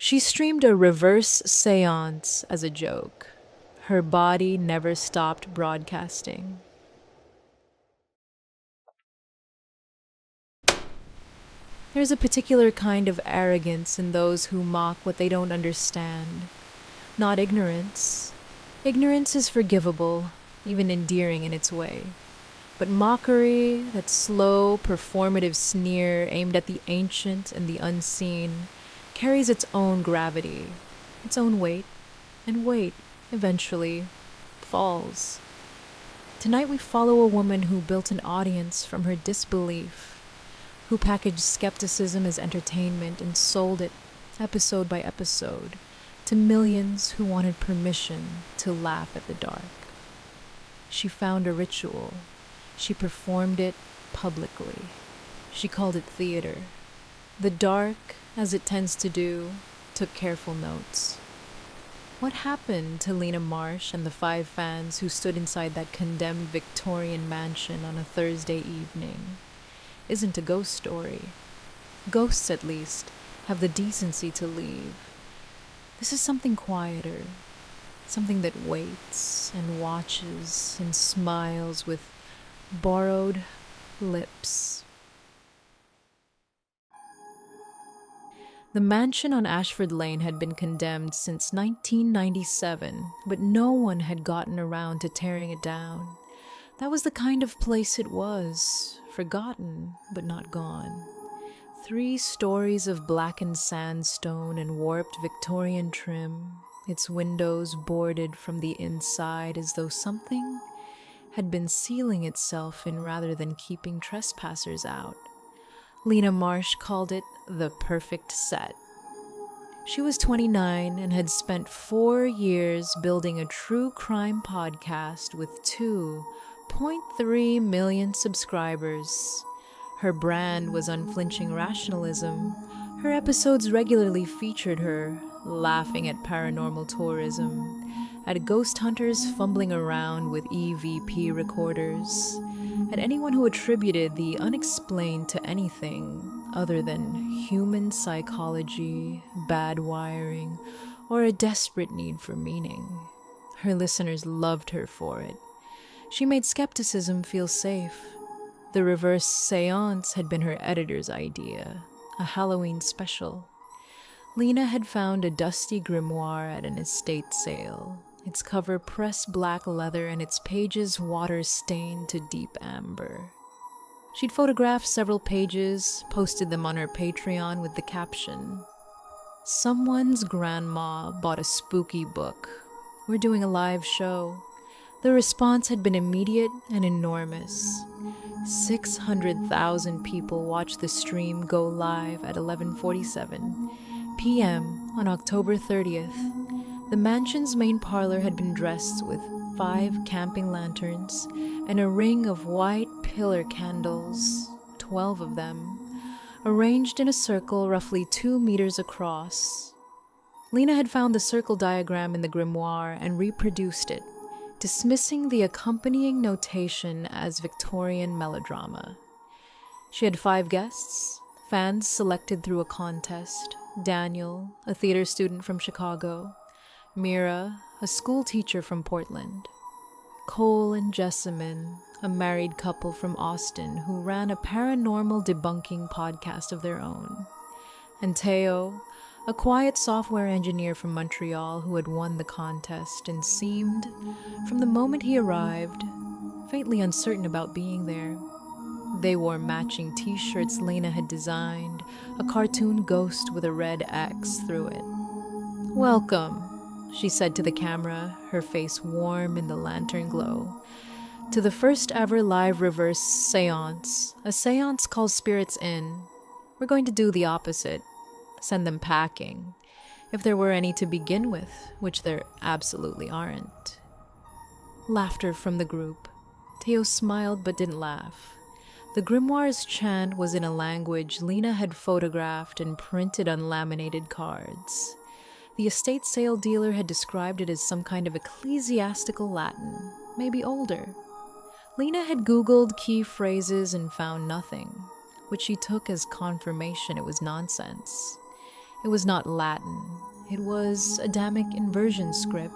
She streamed a reverse séance as a joke. Her body never stopped broadcasting. There's a particular kind of arrogance in those who mock what they don't understand. Not ignorance. Ignorance is forgivable, even endearing in its way. But mockery, that slow, performative sneer aimed at the ancient and the unseen, carries its own gravity, its own weight, and weight, eventually, falls. Tonight we follow a woman who built an audience from her disbelief, who packaged skepticism as entertainment and sold it, episode by episode, to millions who wanted permission to laugh at the dark. She found a ritual. She performed it publicly. She called it theater. The dark, as it tends to do, took careful notes. What happened to Lena Marsh and the 5 fans who stood inside that condemned Victorian mansion on a Thursday evening isn't a ghost story. Ghosts, at least, have the decency to leave. This is something quieter, something that waits and watches and smiles with borrowed lips. The mansion on Ashford Lane had been condemned since 1997, but no one had gotten around to tearing it down. That was the kind of place it was, forgotten but not gone. 3 stories of blackened sandstone and warped Victorian trim, its windows boarded from the inside as though something had been sealing itself in rather than keeping trespassers out. Lena Marsh called it the perfect set. She was 29 and had spent 4 years building a true crime podcast with 2.3 million subscribers. Her brand was unflinching rationalism. Her episodes regularly featured her laughing at paranormal tourism, at ghost hunters fumbling around with EVP recorders, at anyone who attributed the unexplained to anything other than human psychology, bad wiring, or a desperate need for meaning. Her listeners loved her for it. She made skepticism feel safe. The Reverse Séance had been her editor's idea, a Halloween special. Lena had found a dusty grimoire at an estate sale, its cover pressed black leather and its pages water-stained to deep amber. She'd photographed several pages, posted them on her Patreon with the caption, "Someone's grandma bought a spooky book. We're doing a live show." The response had been immediate and enormous. 600,000 people watched the stream go live at 11:47 p.m. on October 30th. The mansion's main parlor had been dressed with 5 camping lanterns and a ring of white pillar candles, 12 of them, arranged in a circle roughly 2 meters across. Lena had found the circle diagram in the grimoire and reproduced it, dismissing the accompanying notation as Victorian melodrama. She had 5 guests, fans selected through a contest: Daniel, a theater student from Chicago; Mira, a school teacher from Portland; Cole and Jessamine, a married couple from Austin who ran a paranormal debunking podcast of their own; and Teo, a quiet software engineer from Montreal who had won the contest and seemed, from the moment he arrived, faintly uncertain about being there. They wore matching t-shirts Lena had designed, a cartoon ghost with a red X through it. "Welcome," she said to the camera, her face warm in the lantern glow, "to the first ever live reverse séance, a séance called Spirits In. We're going to do the opposite. Send them packing. If there were any to begin with, which there absolutely aren't." Laughter from the group. Teo smiled but didn't laugh. The grimoire's chant was in a language Lena had photographed and printed on laminated cards. The estate sale dealer had described it as some kind of ecclesiastical Latin, maybe older. Lena had Googled key phrases and found nothing, which she took as confirmation it was nonsense. It was not Latin, It was Adamic inversion script,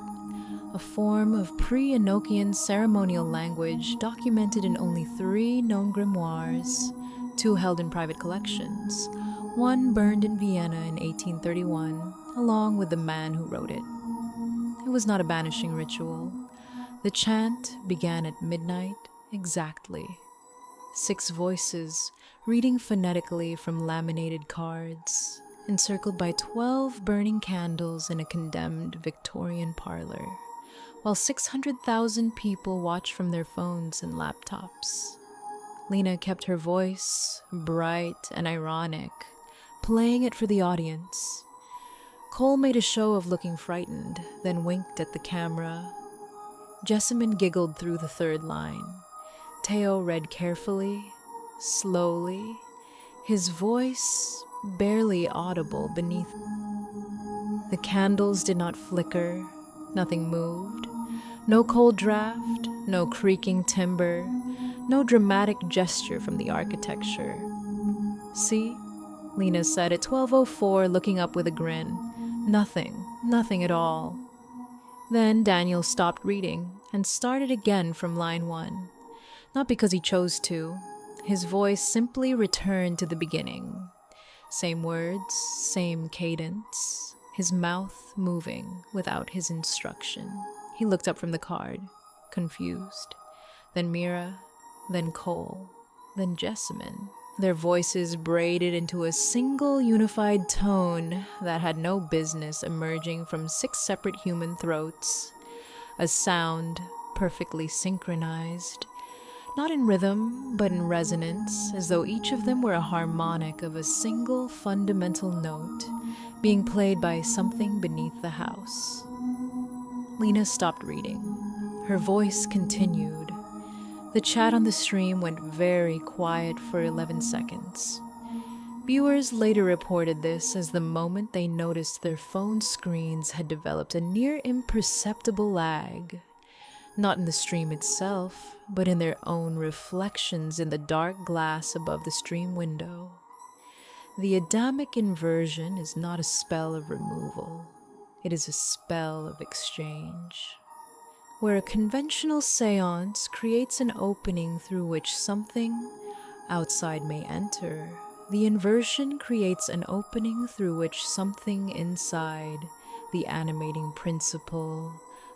a form of pre-Enochian ceremonial language documented in only 3 known grimoires, 2 held in private collections, 1 burned in Vienna in 1831, along with the man who wrote it. It was not a banishing ritual. The chant began at midnight exactly. 6 voices reading phonetically from laminated cards, encircled by 12 burning candles in a condemned Victorian parlor, while 600,000 people watched from their phones and laptops. Lena kept her voice bright and ironic, playing it for the audience. Cole made a show of looking frightened, then winked at the camera. Jessamine giggled through the 3rd line. Theo read carefully, slowly, his voice barely audible beneath. The candles did not flicker, nothing moved. No cold draft, no creaking timber, no dramatic gesture from the architecture. "See?" Lena said at 12:04, looking up with a grin. Nothing at all. Then Daniel stopped reading and started again from line 1. Not because he chose to. His voice simply returned to the beginning. Same words, same cadence, his mouth moving without his instruction. He looked up from the card, confused. Then Mira, then Cole, then Jessamine. Their voices braided into a single unified tone that had no business emerging from 6 separate human throats. A sound perfectly synchronized, not in rhythm, but in resonance, as though each of them were a harmonic of a single fundamental note being played by something beneath the house. Lena stopped reading. Her voice continued. The chat on the stream went very quiet for 11 seconds. Viewers later reported this as the moment they noticed their phone screens had developed a near imperceptible lag. Not in the stream itself, but in their own reflections in the dark glass above the stream window. The Adamic inversion is not a spell of removal. It is a spell of exchange. Where a conventional séance creates an opening through which something outside may enter, the inversion creates an opening through which something inside, the animating principle,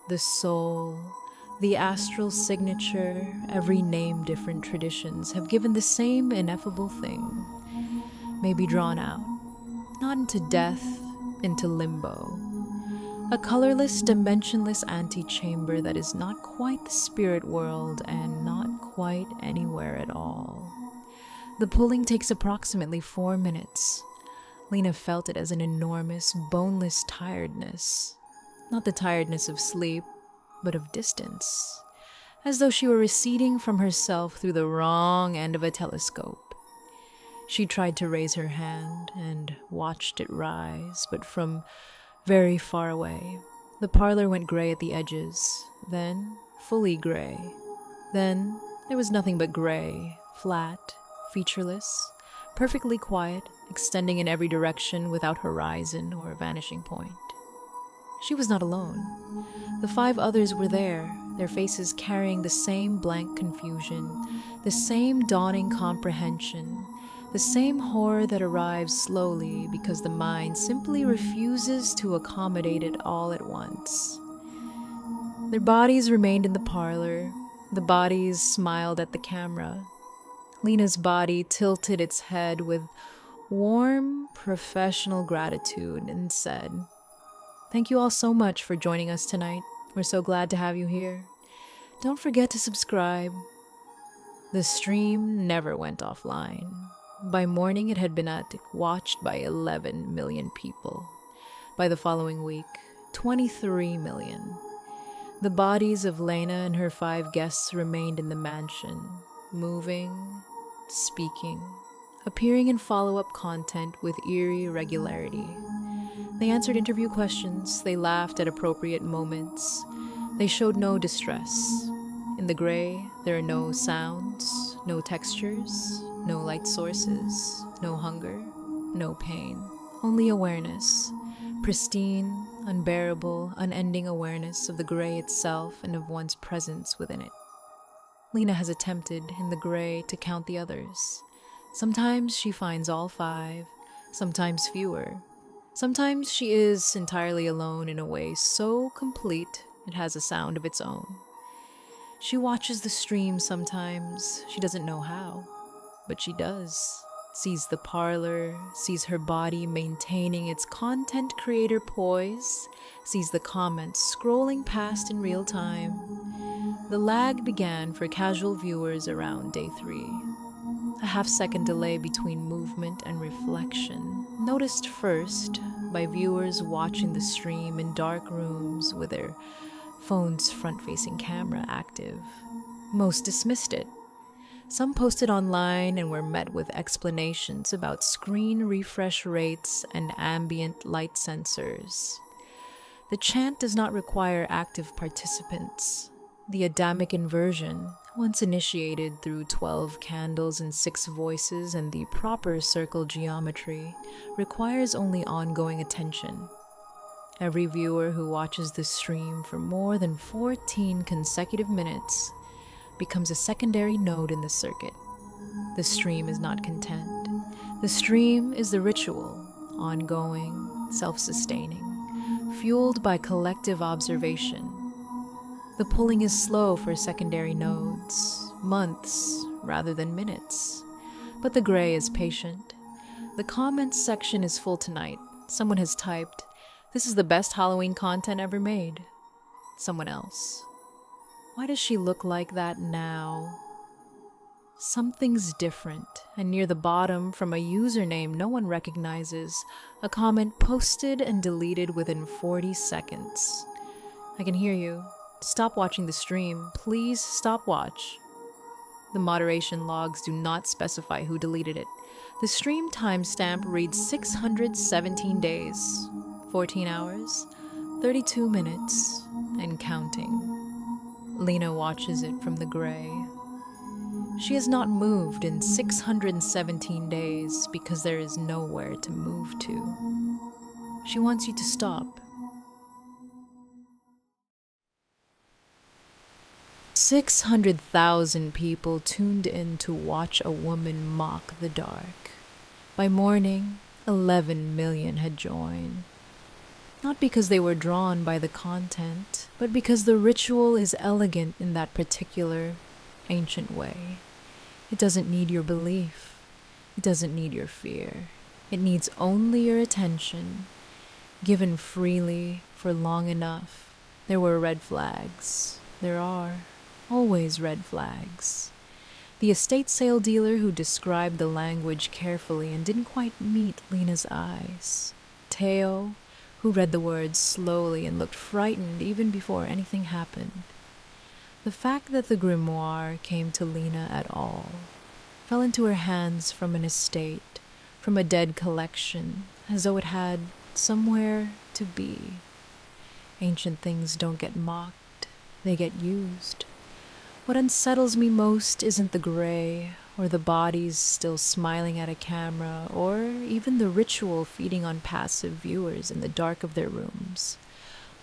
the soul, the astral signature, every name different traditions have given the same ineffable thing, may be drawn out, not into death, into limbo. A colorless, dimensionless antechamber that is not quite the spirit world and not quite anywhere at all. The pulling takes approximately 4 minutes. Lena felt it as an enormous, boneless tiredness. Not the tiredness of sleep, but of distance. As though she were receding from herself through the wrong end of a telescope. She tried to raise her hand and watched it rise, but from very far away. The parlor went gray at the edges, then fully gray. Then there was nothing but gray, flat, featureless, perfectly quiet, extending in every direction without horizon or vanishing point. She was not alone. The 5 others were there, their faces carrying the same blank confusion, the same dawning comprehension, the same horror that arrives slowly because the mind simply refuses to accommodate it all at once. Their bodies remained in the parlor. The bodies smiled at the camera. Lena's body tilted its head with warm, professional gratitude and said, "Thank you all so much for joining us tonight. We're so glad to have you here. Don't forget to subscribe." The stream never went offline. By morning, it had been watched by 11 million people. By the following week, 23 million. The bodies of Lena and her 5 guests remained in the mansion, moving, speaking, appearing in follow-up content with eerie regularity. They answered interview questions, they laughed at appropriate moments, they showed no distress. In the gray, there are no sounds, no textures, no light sources, no hunger, no pain, only awareness, pristine, unbearable, unending awareness of the gray itself and of one's presence within it. Lena has attempted in the gray to count the others. Sometimes she finds all 5, sometimes fewer. Sometimes she is entirely alone in a way so complete it has a sound of its own. She watches the stream sometimes, she doesn't know how, but she does. Sees the parlor, sees her body maintaining its content creator poise, sees the comments scrolling past in real time. The lag began for casual viewers around day 3. A half-second delay between movement and reflection, noticed first by viewers watching the stream in dark rooms with their phone's front-facing camera active. Most dismissed it. Some posted online and were met with explanations about screen refresh rates and ambient light sensors. The chant does not require active participants. The Adamic inversion, once initiated through 12 candles and 6 voices and the proper circle geometry, requires only ongoing attention. Every viewer who watches the stream for more than 14 consecutive minutes becomes a secondary node in the circuit. The stream is not content. The stream is the ritual, ongoing, self-sustaining, fueled by collective observation. The pulling is slow for secondary nodes, months rather than minutes. But the gray is patient. The comments section is full tonight. Someone has typed, "This is the best Halloween content ever made." Someone else, "Why does she look like that now?" Something's different, and near the bottom, from a username no one recognizes, a comment posted and deleted within 40 seconds. "I can hear you. Stop watching the stream. Please stop watch." The moderation logs do not specify who deleted it. The stream timestamp reads 617 days, 14 hours, 32 minutes, and counting. Lena watches it from the gray. She has not moved in 617 days because there is nowhere to move to. She wants you to stop. 600,000 people tuned in to watch a woman mock the dark. By morning, 11 million had joined. Not because they were drawn by the content, but because the ritual is elegant in that particular, ancient way. It doesn't need your belief. It doesn't need your fear. It needs only your attention, given freely for long enough. There were red flags. There are always red flags. The estate sale dealer who described the language carefully and didn't quite meet Lena's eyes. Teo, who read the words slowly and looked frightened even before anything happened. The fact that the grimoire came to Lena at all, fell into her hands from an estate, from a dead collection, as though it had somewhere to be. Ancient things don't get mocked, they get used. What unsettles me most isn't the gray, or the bodies still smiling at a camera, or even the ritual feeding on passive viewers in the dark of their rooms.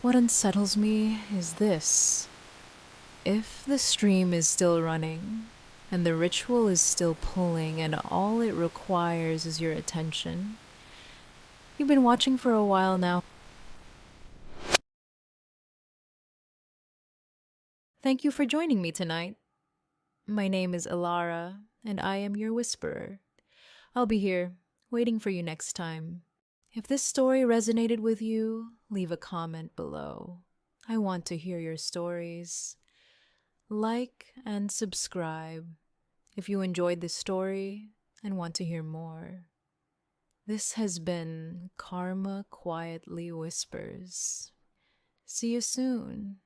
What unsettles me is this. If the stream is still running, and the ritual is still pulling, and all it requires is your attention, you've been watching for a while now. Thank you for joining me tonight. My name is Ilara, and I am your whisperer. I'll be here, waiting for you next time. If this story resonated with you, leave a comment below. I want to hear your stories. Like and subscribe if you enjoyed this story and want to hear more. This has been Karma Quietly Whispers. See you soon.